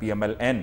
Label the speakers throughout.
Speaker 1: PMLN,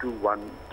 Speaker 2: 2(1)(d)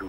Speaker 2: 2,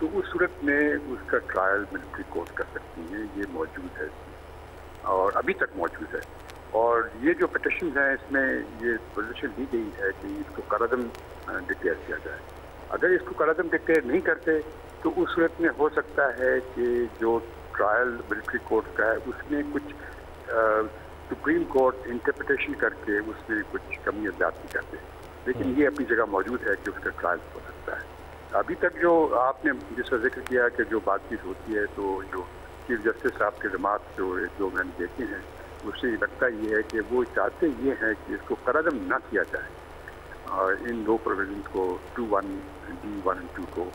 Speaker 2: تو اس صورت میں اس کا ٹرائل ملٹری کورٹ کر سکتی ہیں. یہ موجود ہے اور ابھی تک موجود ہے. اور یہ جو پٹیشنز ہیں اس میں یہ پوزیشن دی گئی ہے کہ اس کو قرعدم ڈکلیئر کیا جائے. اگر اس کو قرعدم ڈکلیئر نہیں کرتے تو اس صورت میں ہو سکتا ہے کہ جو ٹرائل ملٹری کورٹ کا ہے اس میں کچھ سپریم کورٹ انٹرپریٹیشن کر کے اس میں کچھ کمی زیادتی کر دے. لیکن یہ اپنی جگہ موجود ہے کہ اس کا ٹرائل ہو سکتا ہے. ابھی تک جو آپ نے جس کا ذکر کیا کہ جو بات چیت ہوتی ہے تو جو چیف جسٹس صاحب کے جماعت جو میں نے دیکھے ہیں اس سے لگتا یہ ہے کہ وہ چاہتے یہ ہیں کہ اس کو قرعدم نہ کیا جائے اور ان دو پروویژنس کو 2(1)(d)(1) اور 2 کو,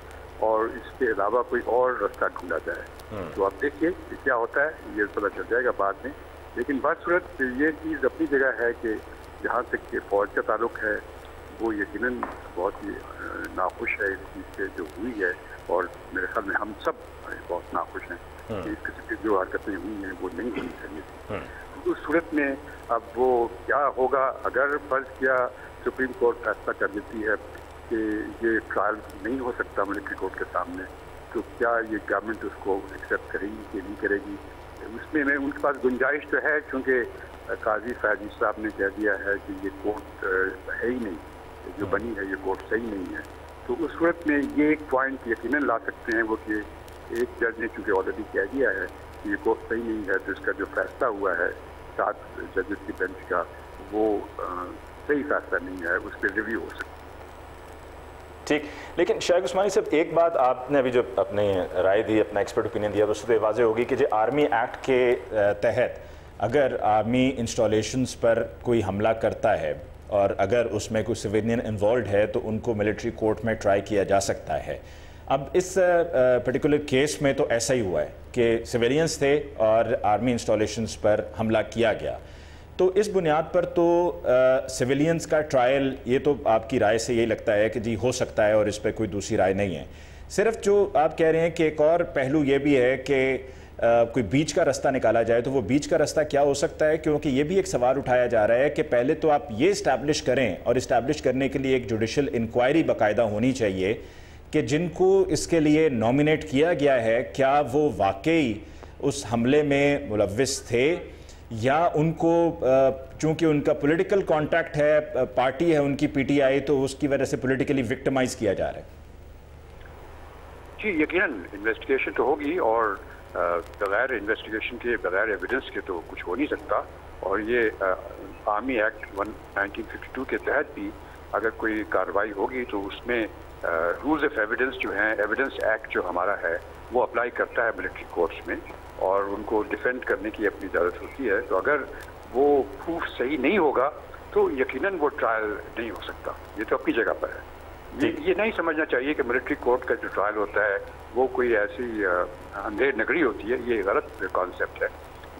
Speaker 2: اور اس کے علاوہ کوئی اور رستہ ڈھونڈا جائے. تو آپ دیکھیے کیا ہوتا ہے, یہ پتہ چل جائے گا بعد میں. لیکن بصورت یہ چیز اپنی جگہ ہے کہ جہاں تک کہ فوج کا تعلق ہے وہ یقیناً بہت ہی ناخوش ہے اس چیز سے جو ہوئی ہے, اور میرے خیال میں ہم سب بہت ناخوش ہیں کہ اس قسم کی جو حرکتیں ہوئی ہیں وہ نہیں ہونی چاہیے تھی. اس صورت میں اب وہ کیا ہوگا اگر فرض کیا سپریم کورٹ فیصلہ کر دیتی ہے کہ یہ ٹرائل نہیں ہو سکتا ملٹری کورٹ کے سامنے, تو کیا یہ گورنمنٹ اس کو ایکسیپٹ کرے گی کہ نہیں کرے گی. اس میں ان کے پاس گنجائش تو ہے کیونکہ قاضی فیاض صاحب نے کہہ دیا ہے کہ یہ کورٹ ہے ہی نہیں, جو بنی ہے یہ کورٹ صحیح نہیں ہے. تو اس صورت میں یہ ایک پوائنٹ یقیناً لا سکتے ہیں وہ کہ ایک جج نے چونکہ آلریڈی کہہ دیا ہے کہ یہ کورٹ صحیح نہیں ہے تو اس کا جو فیصلہ ہوا ہے 7 ججز کی بینچ کا وہ صحیح فیصلہ نہیں ہے, اس پہ ریویو ہو سکتا ہے.
Speaker 1: ٹھیک, لیکن شائق عثمانی صاحب ایک بات آپ نے ابھی جو اپنی رائے دی, اپنا ایکسپرٹ اوپینین دیا, تو اس سے واضح ہوگی کہ جو آرمی ایکٹ کے تحت اگر آرمی انسٹالیشنز پر کوئی حملہ کرتا ہے اور اگر اس میں کوئی سویلین انوالوڈ ہے تو ان کو ملٹری کورٹ میں ٹرائی کیا جا سکتا ہے. اب اس پرٹیکولر کیس میں تو ایسا ہی ہوا ہے کہ سویلینز تھے اور آرمی انسٹالیشنز پر حملہ کیا گیا, تو اس بنیاد پر تو سویلینز کا ٹرائل, یہ تو آپ کی رائے سے یہی لگتا ہے کہ جی ہو سکتا ہے اور اس پہ کوئی دوسری رائے نہیں ہے. صرف جو آپ کہہ رہے ہیں کہ ایک اور پہلو یہ بھی ہے کہ کوئی بیچ کا رستہ نکالا جائے, تو وہ بیچ کا رستہ کیا ہو سکتا ہے؟ کیونکہ یہ بھی ایک سوال اٹھایا جا رہا ہے کہ پہلے تو آپ یہ اسٹیبلش کریں, اور اسٹیبلش کرنے کے لیے ایک جوڈیشل انکوائری باقاعدہ ہونی چاہیے کہ جن کو اس کے لیے نامینیٹ کیا گیا ہے کیا وہ واقعی اس حملے میں ملوث تھے, یا ان کو چونکہ ان کا پولیٹیکل کانٹیکٹ ہے, پارٹی ہے ان کی پی ٹی آئی, تو اس کی وجہ سے پولیٹیکلی وکٹمائز کیا جا رہا ہے.
Speaker 2: جی یقیناً انویسٹیگیشن تو ہوگی, اور بغیر انویسٹیگیشن کے بغیر ایویڈنس کے تو کچھ ہو نہیں سکتا. اور یہ آرمی ایکٹ 1952 کے تحت بھی اگر کوئی کارروائی ہوگی تو اس میں رولز آف ایویڈنس جو ہیں, ایویڈنس ایکٹ جو ہمارا ہے وہ اپلائی کرتا ہے ملٹری کورٹس میں, اور ان کو ڈیفینڈ کرنے کی اپنی اجازت ہوتی ہے. تو اگر وہ پروف صحیح نہیں ہوگا تو یقیناً وہ ٹرائل نہیں ہو سکتا. یہ تو اپنی جگہ پر ہے. یہ نہیں سمجھنا چاہیے کہ ملٹری کورٹ کا جو ٹرائل ہوتا ہے وہ کوئی ایسی اندھیر نگری ہوتی ہے, یہ غلط کانسیپٹ ہے.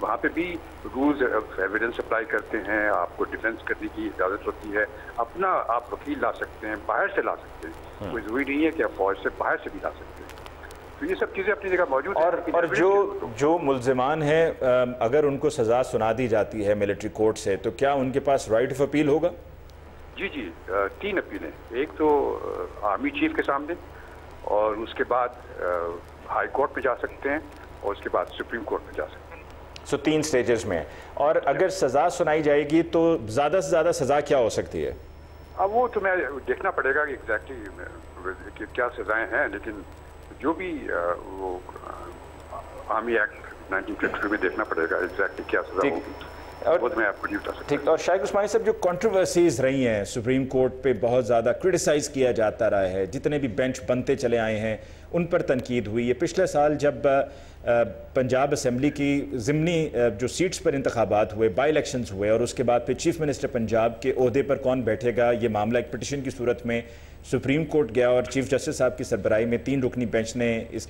Speaker 2: وہاں پہ بھی رولز آف ایویڈنس اپلائی کرتے ہیں, آپ کو ڈیفینس کرنے کی اجازت ہوتی ہے, اپنا آپ وکیل لا سکتے ہیں, باہر سے لا سکتے ہیں, کوئی ضروری نہیں ہے کہ آپ فوج سے باہر سے بھی لا سکتے ہیں. تو یہ سب چیزیں اپنی جگہ موجود ہیں.
Speaker 1: اور جو ملزمان ہیں اگر ان کو سزا سنا دی جاتی ہے ملٹری کورٹ سے, تو کیا ان کے پاس رائٹ آف اپیل ہوگا؟
Speaker 2: جی 3 اپیلیں. ایک تو آرمی چیف کے سامنے, اور اس کے بعد ہائی کورٹ میں جا سکتے ہیں, اور اس کے بعد سپریم کورٹ میں جا سکتے ہیں.
Speaker 1: سو 3 سٹیجز میں. اور اگر سزا سنائی جائے گی تو زیادہ سے زیادہ سزا کیا ہو سکتی ہے؟
Speaker 2: اب وہ تو میں دیکھنا پڑے گا کہ ایگزیکٹلی کیا سزائیں ہیں, لیکن جو بھی وہ آرمی ایکٹ 1952 میں دیکھنا پڑے گا ایگزیکٹلی کیا سزا ہوگی, وہ میں آپ کو نہیں بتا سکتا.
Speaker 1: ٹھیک. اور شائق عثمانی صاحب, جو کنٹروورسیز رہی ہیں سپریم کورٹ پہ بہت زیادہ کرٹیسائز کیا جاتا رہا ہے, جتنے بھی بینچ بنتے چلے آئے ہیں ان پر تنقید ہوئی ہے. پچھلے سال جب پنجاب اسمبلی کی ضمنی جو سیٹس پر انتخابات ہوئے, بائی الیکشنز ہوئے, اور اس کے بعد پھر چیف منسٹر پنجاب کے عہدے پر کون بیٹھے گا, یہ معاملہ ایک پٹیشن کی صورت میں سپریم کورٹ گیا, اور چیف جسٹس صاحب کی سربراہی میں 3 رکنی بینچ نے اس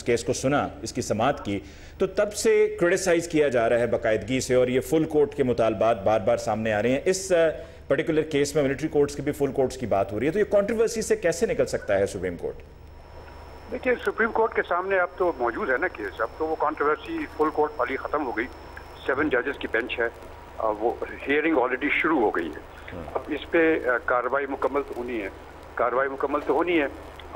Speaker 1: کیس کو سنا, اس کی سماعت کی. تو تب سے کرٹیسائز کیا جا رہا ہے باقاعدگی سے, اور یہ فل کورٹ کے مطالبات بار بار سامنے آ رہے ہیں. اس پرٹیکولر کیس میں ملٹری کورٹس کی بھی فل کورٹس کی بات ہو رہی ہے, تو یہ کنٹروورسی سے کیسے نکل سکتا ہے سپریم کورٹ؟
Speaker 2: دیکھیے سپریم کورٹ کے سامنے اب تو موجود ہے نا کیس, اب تو وہ کنٹروورسی فل کورٹ والی ختم ہو گئی. 7 ججز کی بینچ ہے, وہ ہیئرنگ آلریڈی شروع ہو گئی ہے. اب اس پہ کارروائی مکمل تو ہونی ہے,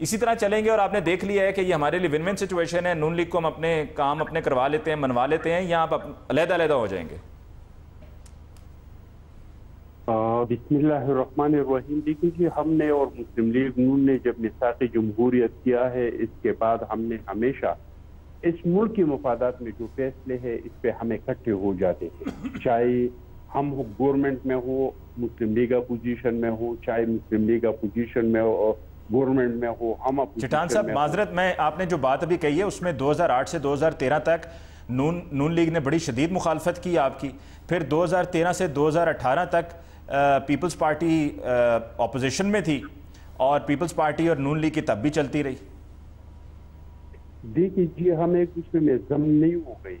Speaker 1: اسی طرح چلیں گے اور آپ نے دیکھ لیا ہے کہ یہ ہمارے لیے ون ون سچویشن ہے، نون لیگ کو ہم اپنے کام اپنے کروا لیتے ہیں، منوا لیتے ہیں، یا آپ علیحدہ علیحدہ ہو جائیں گے؟
Speaker 3: بسم اللہ الرحمن الرحیم. دیکھیں جی، ہم نے اور مسلم لیگ نون نے جب میثاق جمہوریت کیا ہے، اس کے بعد ہم نے ہمیشہ اس ملک کے مفادات میں جو فیصلے ہیں اس پہ ہم اکٹھے ہو جاتے ہیں، چاہے ہم گورنمنٹ میں ہو، مسلم لیگ اپوزیشن میں ہو، چاہے مسلم لیگ اپوزیشن میں ہو، گورنمنٹ میں ہو، ہم
Speaker 1: چٹان صاحب معذرت، میں آپ نے جو بات ابھی کہی ہے اس میں 2008 سے 2013 تک نون لیگ نے بڑی شدید مخالفت کی آپ کی، پھر 2013 سے 2018 تک پیپلز پارٹی اپوزیشن میں تھی، اور پیپلز پارٹی اور نون لیگ کی تب بھی چلتی رہی.
Speaker 3: دیکھیے جی، ہم ایک دوسرے میں ضم نہیں ہو گئی.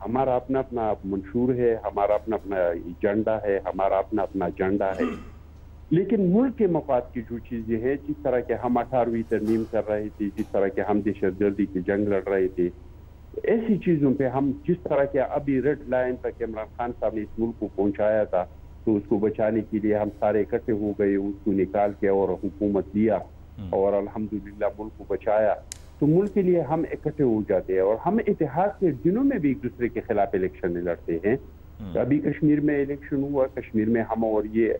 Speaker 3: ہمارا اپنا اپنا منشور ہے، ہمارا اپنا اپنا ایجنڈا ہے، ہمارا اپنا اپنا ایجنڈا ہے، لیکن ملک کے مفاد کی جو چیزیں ہیں، جس طرح کہ ہم 18ویں ترمیم کر رہے تھے، جس طرح کہ ہم دہشت گردی کی جنگ لڑ رہے تھے، ایسی چیزوں پہ ہم جس طرح کہ ابھی ریڈ لائن تک عمران خان صاحب نے اس ملک کو پہنچایا تھا، تو اس کو بچانے کے لیے ہم سارے اکٹھے ہو گئے، اس کو نکال کے اور حکومت دیا اور الحمدللہ ملک کو بچایا. تو ملک کے لیے ہم اکٹھے ہو جاتے ہیں، اور ہم اتحاد کے دنوں میں بھی ایک دوسرے کے خلاف الیکشن لڑتے ہیں. ابھی کشمیر میں الیکشن ہوا، کشمیر میں ہم اور یہ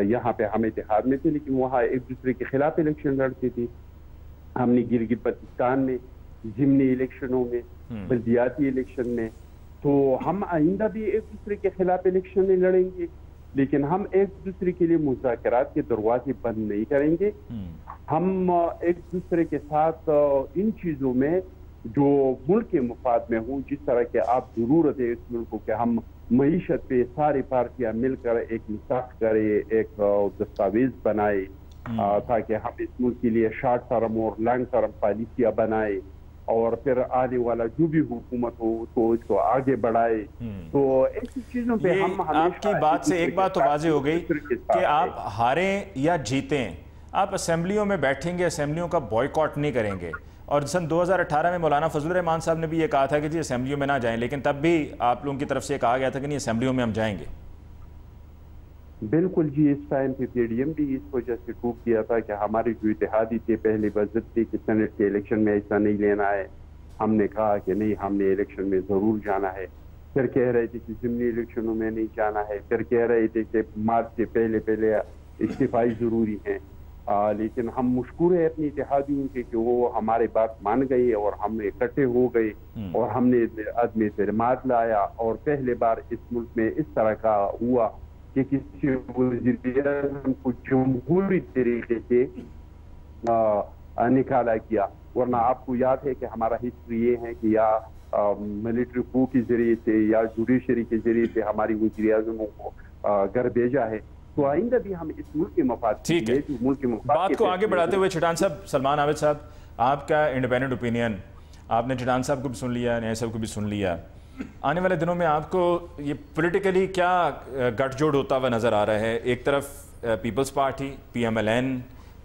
Speaker 3: یہاں پہ ہم اتحاد میں تھے، لیکن وہاں ایک دوسرے کے خلاف الیکشن لڑتے تھے. ہم نے گلگت بلتستان میں ضمنی الیکشنوں میں، بلدیاتی الیکشن میں، تو ہم آئندہ بھی ایک دوسرے کے خلاف الیکشن لڑیں گے، لیکن ہم ایک دوسرے کے لیے مذاکرات کے دروازے بند نہیں کریں گے. ہم ایک دوسرے کے ساتھ ان چیزوں میں جو ملک کے مفاد میں ہوں، جس طرح کہ آپ ضرورت ہے اس ملک کو کہ ہم معیشت پہ ساری پارٹیاں مل کر ایک میثاق کرے، ایک دستاویز بنائے، تاکہ ہم اس ملک کے لیے شارٹ ٹرم اور لانگ ٹرم پالیسیاں بنائے، اور پھر آنے والا جو بھی حکومت ہو تو اس کو آگے بڑھائے. تو ایسی چیزوں پہ ہم
Speaker 1: آپ کی بات سے ایک بات تو واضح ہو گئی کہ آپ ہاریں یا جیتیں، آپ اسمبلیوں میں بیٹھیں گے، اسمبلیوں کا بوائیکاٹ نہیں کریں گے. اور سن 2018 میں مولانا فضل الرحمان صاحب نے بھی یہ کہا تھا کہ جی اسمبلیوں میں نہ جائیں، لیکن تب بھی آپ لوگوں کی طرف سے کہا گیا تھا کہ نہیں اسمبلیوں میں ہم جائیں گے.
Speaker 3: بالکل جی، اس ٹائم پہ پی ڈی ایم بھی اس وجہ سے ٹوٹ کیا تھا کہ ہمارے جو اتحادی تھے پہلے بضد تھے کہ سینٹ کے الیکشن میں ایسا نہیں لینا ہے. ہم نے کہا کہ نہیں، ہم نے الیکشن میں ضرور جانا ہے. پھر کہہ رہے تھے کہ ضمنی الیکشنوں میں نہیں جانا ہے. پھر کہہ رہے تھے کہ مارچ سے پہلے استعفائی ضروری ہیں. لیکن ہم مشکور ہیں اپنی اتحادیوں کے کہ وہ ہمارے بات مان گئی اور ہم اکٹھے ہو گئے، اور ہم نے عدم اعتماد لایا. اور پہلے بار اس ملک میں اس طرح کا ہوا کہ کسی وزیر اعظم کو جمہوری طریقے سے نکالا گیا. ورنہ آپ کو یاد ہے کہ ہمارا ہسٹری یہ ہے کہ یا ملٹری کو کے ذریعے سے یا جوڈیشری کے ذریعے سے ہماری وزیر اعظموں کو گھر بھیجا ہے. تو آئندہ بھی ہم اس ملک کے مفاد
Speaker 1: ٹھیک ہے. بات کو آگے بڑھاتے ہوئے چٹان صاحب، سلمان عابد صاحب، آپ کا انڈیپینڈنٹ اوپینین، آپ نے چٹان صاحب کو بھی سن لیا، نیا صاحب کو بھی سن لیا، آنے والے دنوں میں آپ کو یہ پولیٹیکلی کیا گٹھ جوڑ ہوتا ہوا نظر آ رہا ہے؟ ایک طرف پیپلز پارٹی، پی ایم ایل این،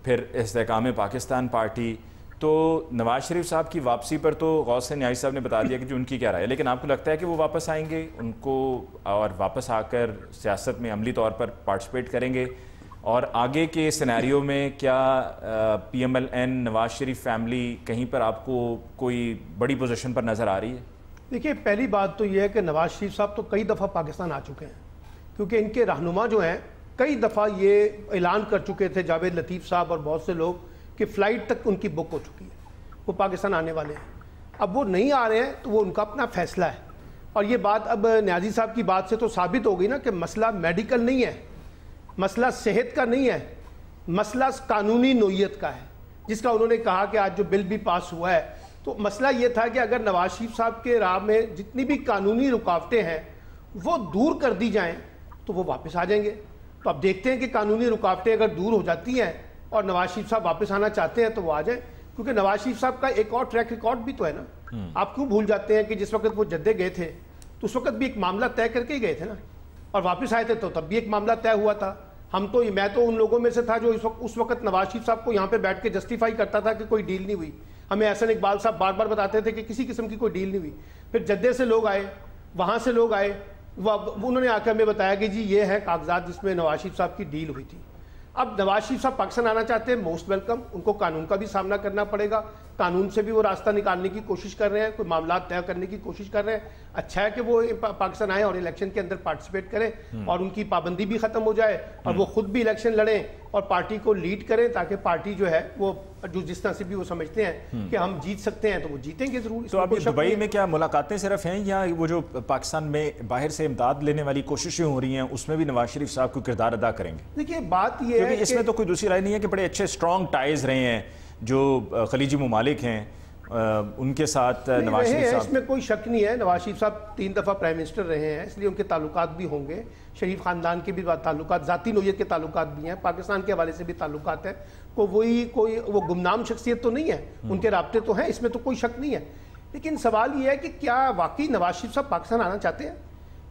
Speaker 1: پھر استحکام پاکستان پارٹی. تو نواز شریف صاحب کی واپسی پر تو غوث نیازی صاحب نے بتا دیا کہ جو ان کی کیا رائے ہے، لیکن آپ کو لگتا ہے کہ وہ واپس آئیں گے ان کو اور واپس آ کر سیاست میں عملی طور پر پارٹیسپیٹ کریں گے؟ اور آگے کے سینیریو میں کیا پی ایم ایل این، نواز شریف فیملی کہیں پر آپ کو کوئی بڑی پوزیشن پر نظر آ رہی ہے؟
Speaker 4: دیکھیے، پہلی بات تو یہ ہے کہ نواز شریف صاحب تو کئی دفعہ پاکستان آ چکے ہیں، کیونکہ ان کے رہنما جو ہیں کئی دفعہ یہ اعلان کر چکے تھے، جاوید لطیف صاحب اور بہت سے لوگ، کہ فلائٹ تک ان کی بک ہو چکی ہے، وہ پاکستان آنے والے ہیں. اب وہ نہیں آ رہے ہیں تو وہ ان کا اپنا فیصلہ ہے. اور یہ بات اب نیازی صاحب کی بات سے تو ثابت ہو گئی نا کہ مسئلہ میڈیکل نہیں ہے، مسئلہ صحت کا نہیں ہے، مسئلہ قانونی نوعیت کا ہے، جس کا انہوں نے کہا کہ آج جو بل بھی پاس ہوا ہے. تو مسئلہ یہ تھا کہ اگر نواز شریف صاحب کے راہ میں جتنی بھی قانونی رکاوٹیں ہیں وہ دور کر دی جائیں تو وہ واپس آ جائیں گے. تو اب دیکھتے ہیں کہ قانونی رکاوٹیں اگر دور ہو جاتی ہیں اور نواز شریف صاحب واپس آنا چاہتے ہیں تو وہ آ جائیں، کیونکہ نواز شریف صاحب کا ایک اور ٹریک ریکارڈ بھی تو ہے نا. آپ کیوں بھول جاتے ہیں کہ جس وقت وہ جدے گئے تھے تو اس وقت بھی ایک معاملہ طے کر کے ہی گئے تھے نا، اور واپس آئے تھے تو تب بھی ایک معاملہ طے ہوا تھا. میں تو ان لوگوں میں سے تھا جو اس وقت نواز شریف صاحب کو یہاں پہ بیٹھ کے جسٹیفائی کرتا تھا کہ کوئی ڈیل نہیں ہوئی. ہمیں احسن اقبال صاحب بار بار بتاتے تھے کہ کسی قسم کی کوئی ڈیل نہیں ہوئی. پھر جدے سے لوگ آئے، وہاں سے لوگ آئے، انہوں نے آ کے ہمیں بتایا کہ جی یہ ہے کاغذات جس میں نواز شریف صاحب کی ڈیل ہوئی تھی. اب نواز شریف صاحب پاکستان آنا چاہتے ہیں، موسٹ ویلکم، ان کو قانون کا بھی سامنا کرنا پڑے گا، قانون سے بھی وہ راستہ نکالنے کی کوشش کر رہے ہیں، کوئی معاملات طے کرنے کی کوشش کر رہے ہیں. اچھا ہے کہ وہ پاکستان آئیں اور الیکشن کے اندر پارٹیسپیٹ کریں اور ان کی پابندی بھی ختم ہو جائے اور وہ خود بھی الیکشن لڑیں اور پارٹی کو لیڈ کریں، تاکہ پارٹی جو ہے وہ جو جس طرح سے بھی وہ سمجھتے ہیں کہ ہم جیت سکتے ہیں تو وہ جیتیں گے ضرور.
Speaker 1: تو اب دبئی میں کیا ملاقاتیں صرف ہیں یا وہ جو پاکستان میں باہر سے امداد لینے والی کوششیں ہو رہی ہیں اس میں بھی نواز شریف صاحب کو کردار ادا کریں گے؟
Speaker 4: دیکھیے بات یہ ہے
Speaker 1: اس میں تو کوئی دوسری رائے نہیں ہے کہ بڑے اچھے اسٹرانگ ٹائز رہے ہیں جو خلیجی ممالک ہیں ان کے ساتھ نواز شریف صاحب.
Speaker 4: اس میں کوئی شک نہیں ہے، نواز شریف صاحب 3 دفعہ پرائم منسٹر رہے ہیں، اس لیے ان کے تعلقات بھی ہوں گے، شریف خاندان کے بھی تعلقات، ذاتی نوعیت کے تعلقات بھی ہیں، پاکستان کے حوالے سے بھی تعلقات ہیں. کوئی وہ گمنام شخصیت تو نہیں ہے، ان کے رابطے تو ہیں، اس میں تو کوئی شک نہیں ہے. لیکن سوال یہ ہے کہ کیا واقعی نواز شریف صاحب پاکستان آنا چاہتے ہیں؟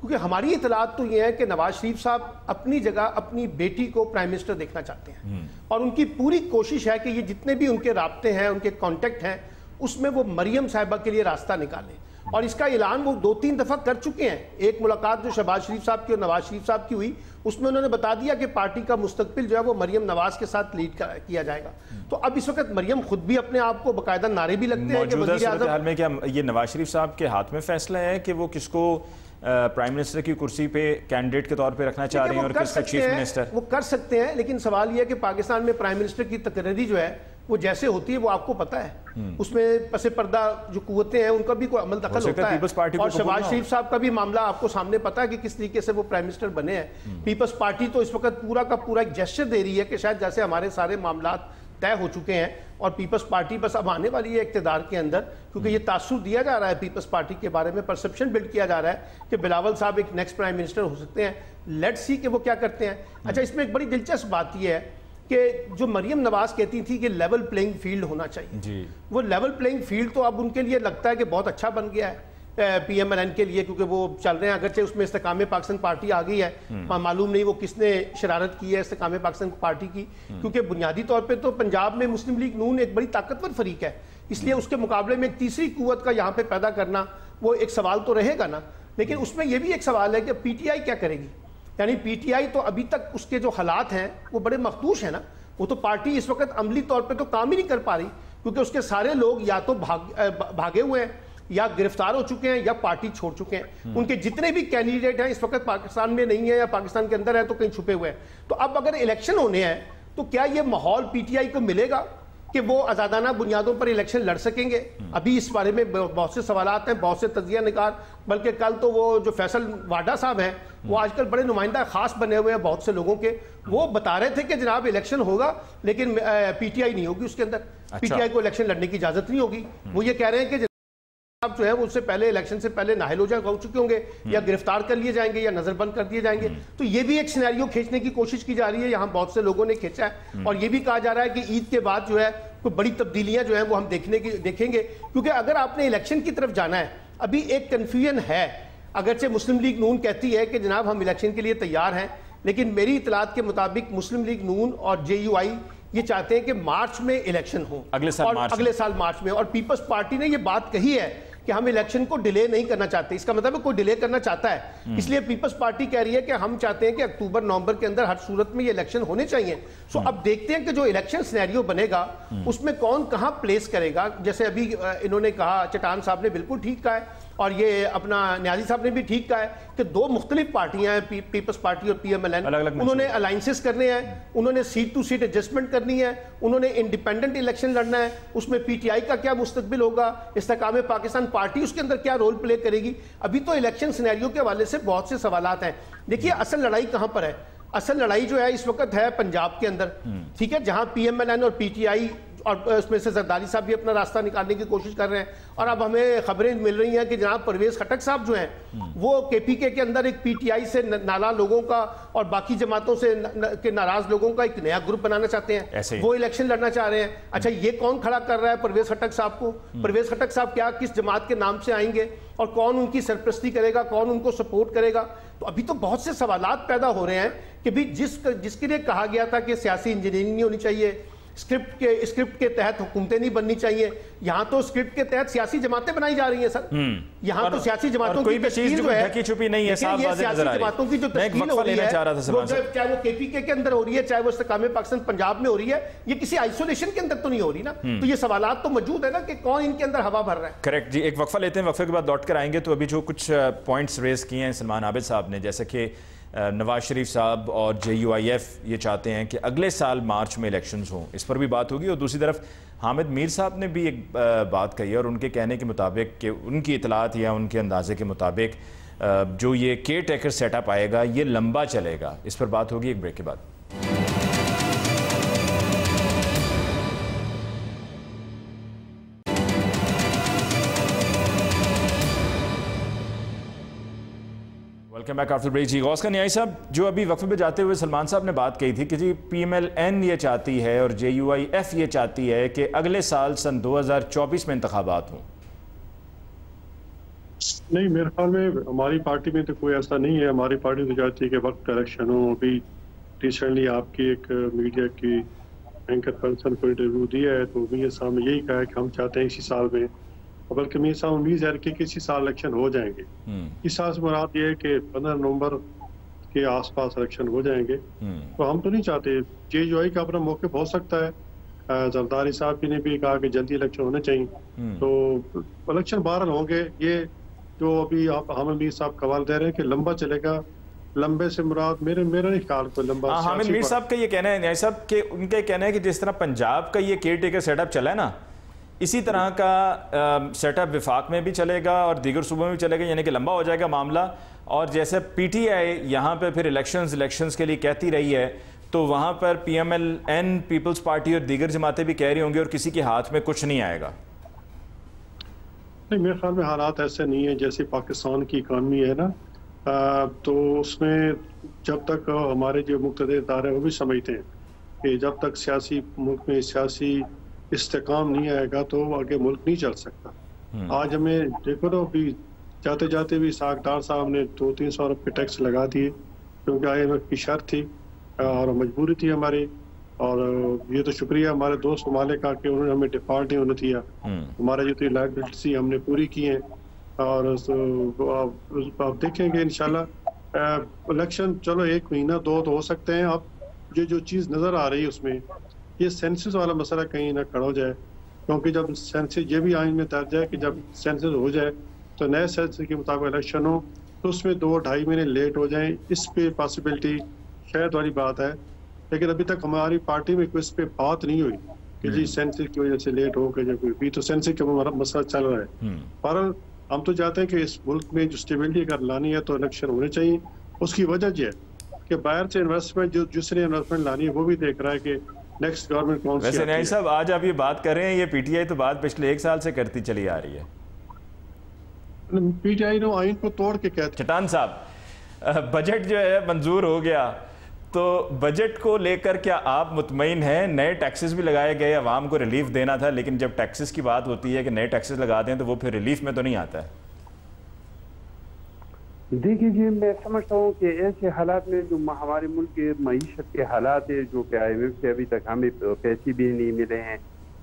Speaker 4: کیونکہ ہماری اطلاعات تو یہ ہے کہ نواز شریف صاحب اپنی جگہ اپنی بیٹی کو پرائم منسٹر دیکھنا چاہتے ہیں اور ان کی پوری کوشش ہے کہ یہ جتنے بھی ان کے رابطے ہیں، ان کے کانٹیکٹ ہیں، اس میں وہ مریم صاحبہ کے لیے راستہ نکالیں. اور اس کا اعلان وہ 2-3 دفعہ کر چکے ہیں. ایک ملاقات جو شہباز شریف صاحب کی اور نواز شریف صاحب کی ہوئی، اس میں انہوں نے بتا دیا کہ پارٹی کا مستقبل جو ہے وہ مریم نواز کے ساتھ لیڈ کیا جائے گا. تو اب اس وقت مریم خود بھی اپنے آپ کو باقاعدہ نعرے بھی لگتے ہیں کہ
Speaker 1: موجودہ
Speaker 4: وزیر
Speaker 1: صورتحال
Speaker 4: اعظم.
Speaker 1: میں کیا یہ نواز شریف صاحب کے ہاتھ میں فیصلہ ہے کہ وہ کس کو پرائم منسٹر کی کرسی پہ کینڈیڈیٹ کے طور پہ رکھنا چاہ رہے ہیں اور کس کا چیف منسٹر؟
Speaker 4: وہ کر سکتے ہیں، لیکن سوال یہ ہے کہ پاکستان میں پرائم منسٹر کی تقرری جو ہے وہ جیسے ہوتی ہے وہ آپ کو پتہ ہے، اس میں پس پردہ جو قوتیں ہیں ان کا بھی کوئی عمل دخل ہوتا ہے. اور شہباز شریف صاحب کا بھی معاملہ آپ کو سامنے پتہ ہے کہ کس طریقے سے وہ پرائم منسٹر بنے ہیں. پیپلز پارٹی تو اس وقت پورا کا پورا ایک جیسچر دے رہی ہے کہ شاید جیسے ہمارے سارے معاملات طے ہو چکے ہیں اور پیپلز پارٹی بس اب آنے والی ہے اقتدار کے اندر، کیونکہ یہ تاثر دیا جا رہا ہے پیپلز پارٹی کے بارے میں، پرسپشن بلڈ کیا جا رہا ہے کہ بلاول صاحب ایک نیکسٹ پرائم منسٹر ہو سکتے ہیں. لیٹس سی کہ وہ کیا کرتے ہیں. اچھا، اس میں ایک بڑی دلچسپ بات یہ ہے کہ جو مریم نواز کہتی تھی کہ لیول پلینگ فیلڈ ہونا چاہیے، وہ لیول پلینگ فیلڈ تو اب ان کے لیے لگتا ہے کہ بہت اچھا بن گیا ہے پی ایم ایل این کے لیے، کیونکہ وہ چل رہے ہیں. اگرچہ اس میں استحکام پاکستان پارٹی آ گئی ہے، معلوم نہیں وہ کس نے شرارت کی ہے استحکام پاکستان پارٹی کی، کیونکہ بنیادی طور پہ تو پنجاب میں مسلم لیگ نون ایک بڑی طاقتور فریق ہے، اس لیے اس کے مقابلے میں ایک تیسری قوت کا یہاں پہ پیدا کرنا وہ ایک سوال تو رہے گا نا. لیکن اس میں یہ بھی ایک سوال ہے کہ پی ٹی آئی کیا کرے گی. یعنی پی ٹی آئی تو ابھی تک اس کے جو حالات ہیں وہ بڑے مخدوش ہیں نا. وہ تو پارٹی اس وقت عملی طور پہ تو کام ہی نہیں کر پا رہی، کیونکہ اس کے سارے لوگ یا تو بھاگے ہوئے ہیں یا گرفتار ہو چکے ہیں یا پارٹی چھوڑ چکے ہیں. ان کے جتنے بھی کینڈیڈیٹ ہیں اس وقت پاکستان میں نہیں ہیں یا پاکستان کے اندر ہیں تو کہیں چھپے ہوئے ہیں. تو اب اگر الیکشن ہونے ہیں تو کیا یہ ماحول پی ٹی آئی کو ملے گا کہ وہ آزادانہ بنیادوں پر الیکشن لڑ سکیں گے؟ ابھی اس بارے میں بہت سے سوالات ہیں، بہت سے تجزیہ نگار، بلکہ کل تو وہ جو فیصل واڈا صاحب ہیں وہ آج کل بڑے نمائندہ خاص بنے ہوئے ہیں بہت سے لوگوں کے، وہ بتا رہے تھے کہ جناب الیکشن ہوگا لیکن پی ٹی آئی نہیں ہوگی اس کے اندر، پی ٹی آئی کو الیکشن لڑنے کی اجازت نہیں ہوگی. وہ یہ کہہ رہے ہیں کہ آپ جو ہے وہ اس سے پہلے الیکشن سے پہلے نااہل ہو چکے ہوں گے یا گرفتار کر لیے جائیں گے یا نظر بند کر دیے جائیں گے. تو یہ بھی ایک سینیریو کھینچنے کی کوشش کی جا رہی ہے، یہاں بہت سے لوگوں نے کھینچا ہے. اور یہ بھی کہا جا رہا ہے کہ عید کے بعد جو ہے کوئی بڑی تبدیلیاں جو ہیں وہ ہم دیکھیں گے، کیونکہ اگر آپ نے الیکشن کی طرف جانا ہے ابھی ایک کنفیوژن ہے. اگرچہ مسلم لیگ نون کہتی ہے کہ جناب ہم الیکشن کے لیے تیار ہیں، لیکن میری اطلاعات کے مطابق مسلم لیگ نون اور جے یو آئی یہ چاہتے ہیں کہ مارچ میں الیکشن ہو، اگلے سال مارچ میں. اور پیپلز پارٹی نے یہ بات کہی ہے کہ ہم الیکشن کو ڈیلے نہیں کرنا چاہتے. اس کا مطلب ہے کوئی ڈیلے کرنا چاہتا ہے، اس لیے پیپلز پارٹی کہہ رہی ہے کہ ہم چاہتے ہیں کہ اکتوبر نومبر کے اندر ہر صورت میں یہ الیکشن ہونے چاہیے. سو اب دیکھتے ہیں کہ جو الیکشن سینیریو بنے گا اس میں کون کہاں پلیس کرے گا. جیسے ابھی انہوں نے کہا، چٹان صاحب نے بالکل ٹھیک کہا ہے اور یہ اپنا نیازی صاحب نے بھی ٹھیک کہا ہے کہ 2 مختلف پارٹیاں ہیں، پیپلز پارٹی اور پی ایم ایل این. انہوں نے الائنسز کرنے ہیں، انہوں نے سیٹ ٹو سیٹ ایڈجسٹمنٹ کرنی ہے، انہوں نے انڈیپینڈنٹ الیکشن لڑنا ہے. اس میں پی ٹی آئی کا کیا مستقبل ہوگا، استحکام پاکستان پارٹی اس کے اندر کیا رول پلے کرے گی. ابھی تو الیکشن سینیریو کے حوالے سے بہت سے سوالات ہیں. دیکھیے اصل لڑائی کہاں پر ہے؟ اصل لڑائی جو ہے اس وقت ہے پنجاب کے اندر، ٹھیک ہے، جہاں پی ایم ایل این اور پی ٹی آئی اور اس میں سے زرداری صاحب بھی اپنا راستہ نکالنے کی کوشش کر رہے ہیں. اور اب ہمیں خبریں مل رہی ہیں کہ جناب پرویز خٹک صاحب جو ہیں وہ کے پی کے اندر ایک پی ٹی آئی سے نالا لوگوں کا اور باقی جماعتوں سے کے ناراض لوگوں کا ایک نیا گروپ بنانا چاہتے ہیں، وہ الیکشن لڑنا چاہ رہے ہیں. اچھا، یہ کون کھڑا کر رہا ہے پرویز خٹک صاحب کو؟ پرویز خٹک صاحب کیا کس جماعت کے نام سے آئیں گے اور کون ان کی سرپرستی کرے گا، کون ان کو سپورٹ کرے گا؟ تو ابھی تو بہت سے سوالات پیدا ہو رہے ہیں کہ بھی جس کے لیے کہا گیا تھا کہ سیاسی انجینئرنگ نہیں ہونی چاہیے، اسکرپٹ کے تحت حکومتیں نہیں بننی چاہیے. یہاں تو اسکرپٹ کے تحت سیاسی جماعتیں بنائی جا رہی ہیں سر. یہاں تو سیاسی جماعتوں کی تشکیل جو ہے
Speaker 1: ڈھکی چھپی نہیں ہے, صاف واضح نظر آ رہی ہے.
Speaker 4: جماعتوں کی جو تشکیل ہو رہی ہے چاہے وہ کے پی کے اندر ہو رہی ہے, چاہے وہ استحکام پاکستان پنجاب میں ہو رہی ہے, یہ کسی آئسولیشن کے اندر تو نہیں ہو رہی نا. تو یہ سوالات تو موجود ہے نا کہ کون ان کے اندر ہوا بھر رہا ہے.
Speaker 1: کریکٹ جی, ایک وقفہ لیتے ہیں, وقفے کے بعد لوٹ کر آئیں گے. تو ابھی جو کچھ پوائنٹس ریز کیے ہیں سلمان عابد صاحب نے, جیسے کہ نواز شریف صاحب اور JUIF یہ چاہتے ہیں کہ اگلے سال مارچ میں الیکشنز ہوں, اس پر بھی بات ہوگی. اور دوسری طرف حامد میر صاحب نے بھی ایک بات کہی ہے, اور ان کے کہنے کے مطابق کہ ان کی اطلاعات یا ان کے اندازے کے مطابق جو یہ کیئر ٹیکر سیٹ اپ آئے گا یہ لمبا چلے گا. اس پر بات ہوگی ایک بریک کے بعد. Welcome back after break. جی غوث خان نیائی صاحب, جو ابھی وقفے پہ جاتے ہوئے سلمان صاحب نے بات کہی تھی کہ جی PMLN یہ چاہتی ہے اور JUIF یہ چاہتی ہے کہ اگلے سال سن 2024 میں انتخابات ہوں.
Speaker 5: نہیں, میرے خیال میں ہماری پارٹی میں تو کوئی ایسا نہیں ہے. ہماری پارٹی تو چاہتی ہے کہ وقت الیکشن ہو. ابھی ریسنٹلی آپ کی ایک میڈیا کی اینکر پرسن کو انٹرویو دیا ہے تو میرے سامنے یہی کہا ہے کہ ہم چاہتے ہیں اسی سال میں, بلکہ میرے سامنے امید ہے کہ اسی سال الیکشن ہو جائیں گے. اس سال سے مراد یہ ہے کہ 15 نومبر کے آس پاس الیکشن ہو جائیں گے. تو ہم تو نہیں چاہتے. JUI کا اپنا موقف ہو سکتا ہے. زرداری صاحب نے بھی کہا کہ جلدی الیکشن ہونے چاہیے. تو الیکشن بہرحال ہوں گے. یہ جو ابھی آپ حامد میر صاحب قوال دے رہے ہیں کہ لمبا چلے گا, لمبے سے مراد میرا نہیں خیال کوئی لمبا.
Speaker 1: حامد میر صاحب کا یہ کہنا ہے, نیائی صاحب, کہ ان کا کہنا ہے کہ جس طرح پنجاب کا یہ کیئر ٹیکر سیٹ اپ چلا ہے نا, اسی طرح کا سیٹ اپ وفاق میں بھی چلے گا اور دیگر صوبوں میں بھی چلے گا, یعنی کہ لمبا ہو جائے گا معاملہ. اور جیسے PTI یہاں پہ پھر الیکشنز کے لیے کہتی رہی ہے, تو وہاں پر PMLN پیپلز پارٹی اور دیگر جماعتیں بھی کہہ رہی ہوں گی اور کسی کے ہاتھ میں کچھ نہیں آئے گا.
Speaker 5: نہیں, میرے خیال میں حالات ایسے نہیں ہیں. جیسے پاکستان کی اکانومی ہے نا, تو اس میں جب تک ہمارے جو مقتدر ادارے ہیں وہ بھی سمجھتے ہیں کہ جب تک سیاسی ملک میں سیاسی استحکام نہیں آئے گا تو آگے ملک نہیں چل سکتا. آج ہمیں دیکھو نا, ابھی جاتے جاتے بھی اسحاق ڈار صاحب نے 200-300 ارب کے ٹیکس لگا دیے, کیونکہ IMF کی شرط تھی اور مجبوری تھی ہماری. اور یہ تو شکریہ ہمارے دوست ممالک کا کہ انہوں نے ہمیں ڈیفالٹ نہیں ہونے دیا. ہمارا جو لائبلٹی ہم نے پوری کی ہیں. اور آپ دیکھیں گے انشاءاللہ الیکشن چلو 1 مہینہ 2 تو ہو سکتے ہیں. اب یہ جو چیز نظر آ رہی ہے اس میں یہ سینسس والا مسئلہ کہیں نہ کھڑا ہو جائے, کیونکہ جب سینسس یہ بھی آئین میں درج ہے کہ جب سینسس ہو جائے تو نئے سینسس کے مطابق الیکشن ہو تو اس میں 2-2.5 مہینے لیٹ ہو جائیں. اس پہ پاسبلٹی شاید والی بات ہے, لیکن ابھی تک ہماری پارٹی میں کوئی اس پہ بات نہیں ہوئی کہ جی سینسس کی وجہ سے لیٹ ہو گیا. ابھی تو سینسس کا مسئلہ چل رہا ہے. پر ہم تو چاہتے ہیں کہ اس ملک میں جو اسٹیبلٹی اگر لانی ہے تو الیکشن ہونے چاہیے. اس کی وجہ یہ ہے کہ باہر سے انویسٹمنٹ جس نے انویسٹمنٹ لانی ہے وہ بھی دیکھ رہا ہے کہ نیکسٹ گورنمنٹ کون سی.
Speaker 1: ویسے نیائی صاحب, آج آپ یہ بات کر رہے ہیں, یہ PTI تو بات پچھلے 1 سال سے کرتی چلی آ رہی ہے.
Speaker 5: PTI نے آئین کو توڑ کے کہتے.
Speaker 1: چٹان صاحب, بجٹ جو ہے منظور ہو گیا, تو بجٹ کو لے کر کیا آپ مطمئن ہیں؟ نئے ٹیکسز بھی لگائے گئے, عوام کو ریلیف دینا تھا, لیکن جب ٹیکسز کی بات ہوتی ہے کہ نئے ٹیکسز لگا دیں تو وہ پھر ریلیف میں تو نہیں آتا ہے.
Speaker 3: دیکھیے جی, میں سمجھتا ہوں کہ ایسے حالات میں جو ہمارے ملک کے معیشت کے حالات ہیں, جو کہ IMF سے ابھی تک ہمیں پیسے بھی نہیں ملے ہیں,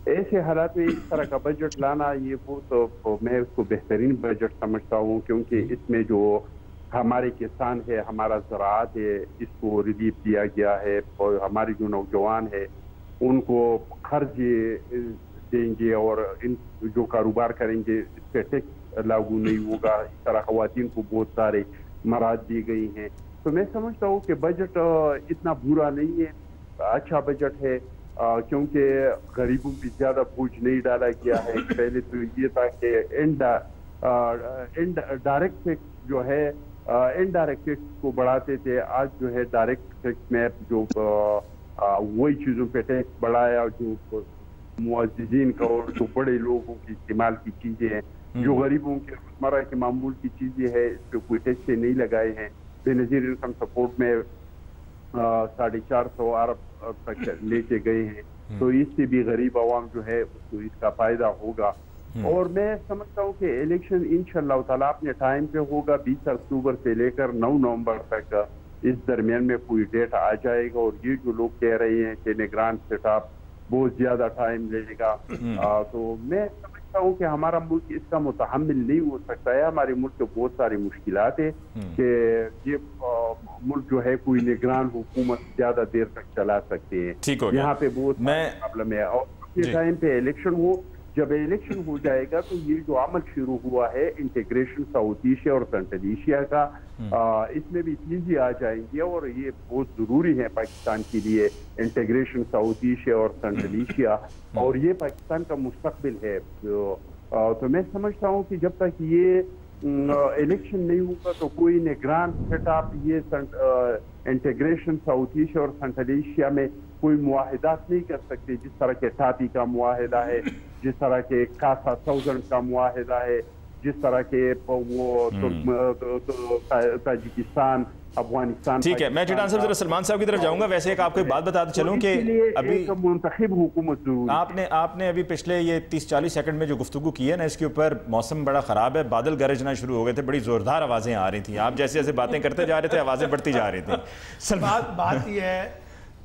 Speaker 3: ایسے حالات میں اس طرح کا بجٹ لانا یہ بہت, میں اس کو بہترین بجٹ سمجھتا ہوں, کیونکہ اس میں جو ہمارے کسان ہے, ہمارا زراعت ہے, اس کو ریلیف دیا گیا ہے, اور ہمارے جو نوجوان ہے ان کو قرض دیں گے, اور ان جو کاروبار کریں گے اس پہ ٹیکس لاگو نہیں ہوگا. اس طرح خواتین کو بہت سارے مراحت دی گئی ہیں. تو میں سمجھتا ہوں کہ بجٹ اتنا برا نہیں ہے, اچھا بجٹ ہے, کیونکہ غریبوں پہ زیادہ بوجھ نہیں ڈالا گیا ہے. پہلے تو یہ تھا کہ ڈائریکٹ ٹیکس جو ہے انڈائریکٹ ٹیکس کو بڑھاتے تھے, آج جو ہے ڈائریکٹ ٹیکس میں جو وہی چیزوں پہ ٹیکس بڑھایا جو معززین کا اور جو بڑے لوگوں کی استعمال کی چیزیں ہیں, جو غریبوں کے روزمرہ کے معمول کی چیزیں ہیں, اس پہ کوئی ٹیکس نہیں لگائے ہیں. بے نظیر انکم سپورٹ میں 450 ارب تک لے کے گئے ہیں, تو اس سے بھی غریب عوام جو ہے اس کو اس کا فائدہ ہوگا. اور میں سمجھتا ہوں کہ الیکشن انشاءاللہ تعالیٰ اپنے ٹائم پہ ہوگا. 20 اکتوبر سے لے کر 9 نومبر تک اس درمیان میں کوئی ڈیٹ آ جائے گا. اور یہ جو لوگ کہہ رہے ہیں کہ نگران سیٹ اپ بہت زیادہ ٹائم لے گا. تو میں سمجھتا ہوں کہ ہمارا ملک اس کا متحمل نہیں ہو سکتا ہے. ہمارے ملک کے بہت ساری مشکلات ہیں کہ یہ ملک جو ہے کوئی نگران حکومت زیادہ دیر تک چلا سکتے ہیں. یہاں پہ بہت پرابلم ہے. اور اس ٹائم پہ الیکشن ہو, جب الیکشن ہو جائے گا تو یہ جو عمل شروع ہوا ہے انٹیگریشن ساؤتھ ایشیا اور سینٹرل ایشیا کا, اس میں بھی تیزی آ جائیں گی اور یہ بہت ضروری ہے پاکستان کے لیے انٹیگریشن ساؤتھ ایشیا اور سینٹرل ایشیا, اور یہ پاکستان کا مستقبل ہے. تو میں سمجھتا ہوں کہ جب تک یہ الیکشن نہیں ہوگا تو کوئی نگران سیٹ اپ یہ انٹیگریشن ساؤتھ ایشیا اور سینٹرل ایشیا میں کوئی معاہدات نہیں کر سکتے, جس طرح کے ٹاپی کا معاہدہ ہے, جس طرح کے کاسا 1000 کا معاہدہ ہے, جس طرح کے وہ تاجکستان افغانستان.
Speaker 1: ٹھیک ہے, میں چٹان صاحب ذرا سلمان صاحب کی طرف جاؤں گا. ویسے ایک آپ کو ایک بات بتاتے چلوں کہ ابھی
Speaker 3: منتخب حکومت
Speaker 1: آپ نے ابھی پچھلے یہ 30-40 سیکنڈ میں جو گفتگو کی ہے نا, اس کے اوپر موسم بڑا خراب ہے, بادل گرجنا شروع ہو گئے تھے, بڑی زوردار آوازیں آ رہی تھیں. آپ جیسے جیسے باتیں کرتے جا رہے تھے آوازیں بڑھتی جا رہی تھیں.
Speaker 4: بات یہ ہے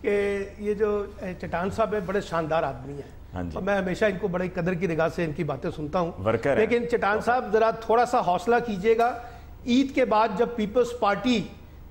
Speaker 4: کہ یہ جو چٹان صاحب ہے بڑے شاندار آدمی ہیں, اور میں ہمیشہ ان کو بڑی قدر کی نگاہ سے ان کی باتیں سنتا ہوں, لیکن چٹان صاحب ذرا تھوڑا سا حوصلہ کیجئے گا. عید کے بعد جب پیپلز پارٹی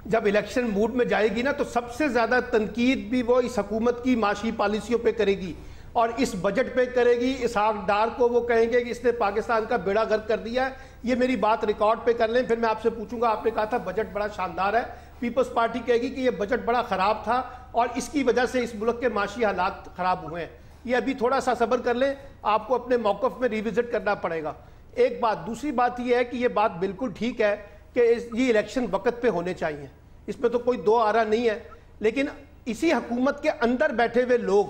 Speaker 4: جب الیکشن موڈ میں جائے گی نا, تو سب سے زیادہ تنقید بھی وہ اس حکومت کی معاشی پالیسیوں پہ کرے گی اور اس بجٹ پہ کرے گی. اسحاق ڈار کو وہ کہیں گے کہ اس نے پاکستان کا بیڑا غرق کر دیا ہے. یہ میری بات ریکارڈ پہ کر لیں, پھر میں آپ سے پوچھوں گا. آپ نے کہا تھا بجٹ بڑا شاندار ہے, پیپلز پارٹی کہے گی کہ یہ بجٹ بڑا خراب تھا اور اس کی وجہ سے اس ملک کے معاشی حالات خراب ہوئے ہیں. یہ ابھی تھوڑا سا صبر کر لیں, آپ کو اپنے موقف میں ریوزٹ کرنا پڑے گا. ایک بات. دوسری بات یہ ہے کہ یہ بات بالکل ٹھیک ہے کہ یہ الیکشن وقت پہ ہونے چاہیے, اس میں تو کوئی دو آرا نہیں ہے, لیکن اسی حکومت کے اندر بیٹھے ہوئے لوگ,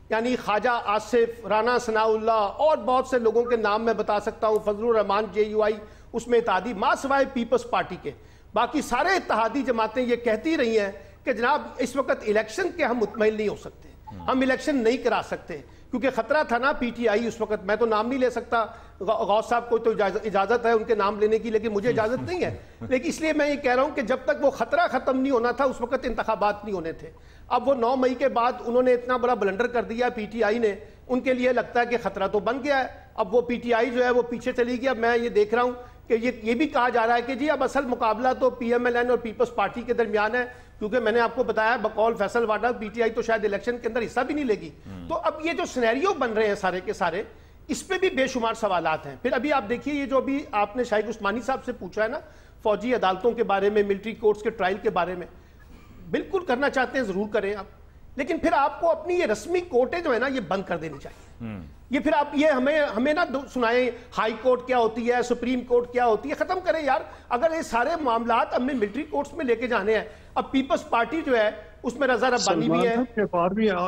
Speaker 4: یعنی خواجہ آصف, رانا ثناء اللہ اور بہت سے لوگوں کے نام میں بتا سکتا ہوں, فضل الرحمان JUI اس میں اتحادی, ماں سوائے پیپلز پارٹی کے باقی سارے اتحادی جماعتیں یہ کہتی رہی ہیں کہ جناب اس وقت الیکشن کے ہم مطمئن نہیں ہو سکتے, ہم الیکشن نہیں کرا سکتے, کیونکہ خطرہ تھا نا PTI اس وقت. میں تو نام نہیں لے سکتا, غوث صاحب کو تو اجازت ہے ان کے نام لینے کی, لیکن مجھے اجازت نہیں ہے. لیکن اس لیے میں یہ کہہ رہا ہوں کہ جب تک وہ خطرہ ختم نہیں ہونا تھا اس وقت انتخابات نہیں ہونے تھے. اب وہ 9 مئی کے بعد انہوں نے اتنا بڑا بلنڈر کر دیا PTI نے, ان کے لیے لگتا ہے کہ خطرہ تو بن گیا ہے. اب وہ PTI جو ہے وہ پیچھے چلی گیا. میں یہ دیکھ رہا ہوں کہ یہ بھی کہا جا رہا ہے کہ جی اب اصل مقابلہ تو PMLN اور پیپلز پارٹی کے درمیان ہے, کیونکہ میں نے آپ کو بتایا بقول فیصل واڈا PTI تو شاید الیکشن کے اندر حصہ بھی نہیں لے گی. تو اب یہ جو سینیریو بن رہے ہیں سارے کے سارے, اس پہ بھی بے شمار سوالات ہیں. پھر ابھی آپ دیکھیے یہ جو ابھی آپ نے شائق عثمانی صاحب سے پوچھا ہے نا, فوجی عدالتوں کے بارے میں, ملٹری کورٹس کے ٹرائل کے بارے میں, بالکل کرنا چاہتے ہیں ضرور کریں آپ, لیکن پھر آپ کو اپنی یہ رسمی کورٹیں جو ہے نا یہ بند کر دینی چاہیے. یہ پھر آپ یہ ہمیں نہ سنائیں ہائی کورٹ کیا ہوتی ہے, سپریم کورٹ کیا ہوتی ہے, ختم کریں یار. اگر یہ سارے معاملات ہم نے ملٹری کورٹس میں لے کے جانے ہیں, اب پیپلز پارٹی جو ہے اس میں رضا ربانی بھی ہے,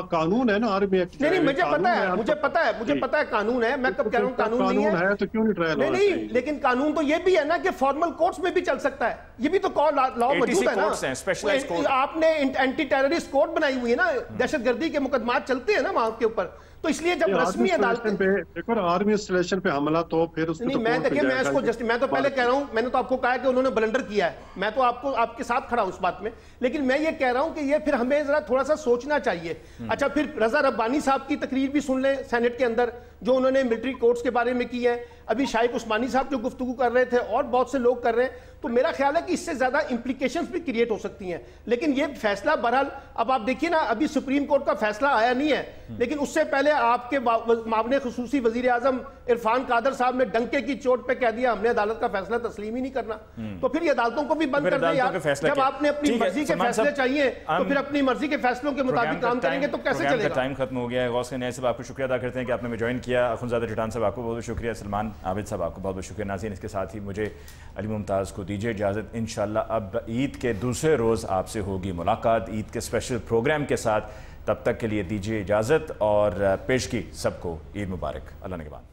Speaker 5: قانون ہے نا آرمی ایکٹ.
Speaker 4: نہیں مجھے پتا ہے قانون ہے. میں کب کہہ رہا ہوں قانون نہیں ہے
Speaker 5: تو کیوں نہیں ٹرائل ہو رہا؟
Speaker 4: نہیں, لیکن قانون تو یہ بھی ہے نا کہ فارمل کورٹس میں بھی چل سکتا ہے. یہ بھی تو لا موجود ہے نا. آپ نے اینٹی ٹیررسٹ کورٹ بنائی ہوئی ہے نا, دہشت گردی کے مقدمات چلتے ہیں نا وہاں کے اوپر. تو اس لیے جب رسمی عدالتیں
Speaker 5: آرمی انسٹالیشن پہ حملہ تو پھر اس
Speaker 4: نہیں, میں دیکھیں میں اس کو میں تو پہلے کہہ رہا ہوں, میں نے تو آپ کو کہا کہ انہوں نے بلنڈر کیا ہے, میں تو آپ کے ساتھ کھڑا ہوں اس بات میں, لیکن میں یہ کہہ رہا ہوں کہ یہ پھر ہمیں ذرا تھوڑا سا سوچنا چاہیے. اچھا پھر رضا ربانی صاحب کی تقریر بھی سن لیں سینٹ کے اندر, جو انہوں نے ملٹری کورٹس کے بارے میں کی ہے. ابھی شائق عثمانی صاحب جو گفتگو کر رہے تھے اور بہت سے لوگ کر رہے ہیں, تو میرا خیال ہے کہ اس سے زیادہ امپلیکیشنز بھی کریٹ ہو سکتی ہیں. لیکن یہ فیصلہ بہرحال اب آپ دیکھیے نا, ابھی سپریم کورٹ کا فیصلہ آیا نہیں ہے, لیکن اس سے پہلے آپ کے معاون خصوصی وزیر اعظم عرفان قادر صاحب نے ڈنکے کی چوٹ پہ کہہ دیا ہم نے عدالت کا فیصلہ تسلیم ہی نہیں کرنا. تو پھر یہ عدالتوں کو بھی بند کر دیں یار. جب آپ نے اپنی مرضی کے فیصلے چاہیے تو پھر اپنی مرضی کے فیصلوں کے مطابق کام کریں گے تو کیسے چلے گا؟
Speaker 1: ٹائم ختم ہو گیا ہے. غوث نیا صاحب آپ کو شکریہ ادا کرتے ہیں کہ آپ نے ہمیں جوائن کیا. اخونزادہ چٹان صاحب آپ کو بہت شکریہ. سلمان عابد صاحب آپ کو بہت شکریہ. ناظرین اس کے ساتھ ہی مجھے علی ممتاز کو دیجیے اجازت. انشاءاللہ اب عید کے دوسرے روز آپ سے ہوگی ملاقات عید کے اسپیشل پروگرام کے ساتھ. تب تک کے لیے دیجیے اجازت اور پیشگی سب کو عید مبارک. اللہ نگہبان.